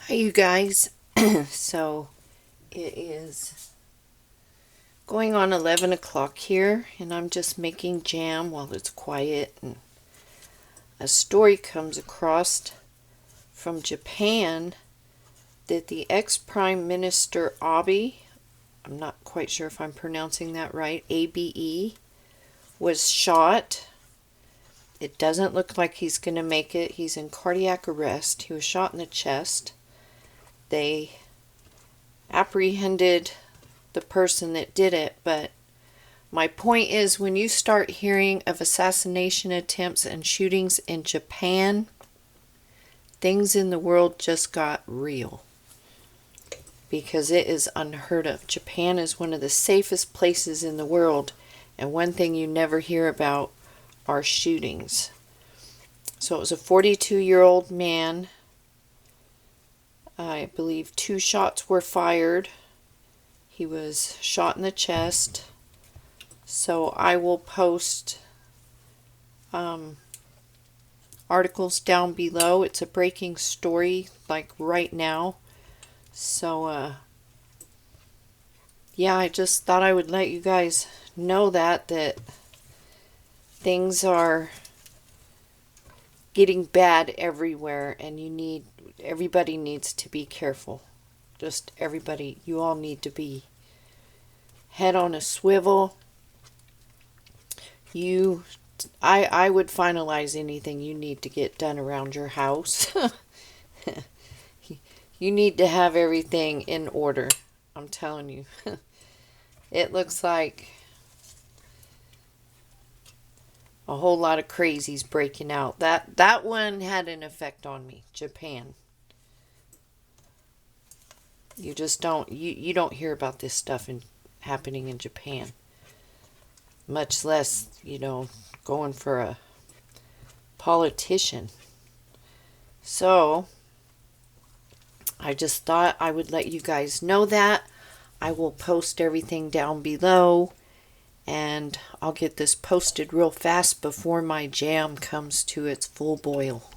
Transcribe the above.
Hi, you guys. So it is going on 11 o'clock here, and I'm just making jam while it's quiet. And a story comes across from Japan that the ex-Prime Minister Abe, I'm not quite sure if I'm pronouncing that right, ABE, was shot. It doesn't look like he's going to make it. He's in cardiac arrest. He was shot in the chest. They apprehended the person that did it, but my point is, when you start hearing of assassination attempts and shootings in Japan, things in the world just got real, because it is unheard of. Japan is one of the safest places in the world, and one thing you never hear about are shootings. So it was a 42-year-old man. I believe 2 shots were fired. He was shot in the chest. So I will post articles down below. It's a breaking story, like right now. So yeah, I just thought I would let you guys know that things are getting bad everywhere, and everybody needs to be careful. Just everybody, you all need to be head on a swivel. I would finalize anything you need to get done around your house. You need to have everything in order. I'm telling you. It looks like a whole lot of crazies breaking out. That one had an effect on me. Japan. You just you don't hear about this stuff happening in Japan. Much less, going for a politician. So, I just thought I would let you guys know that. I will post everything down below, and I'll get this posted real fast before my jam comes to its full boil.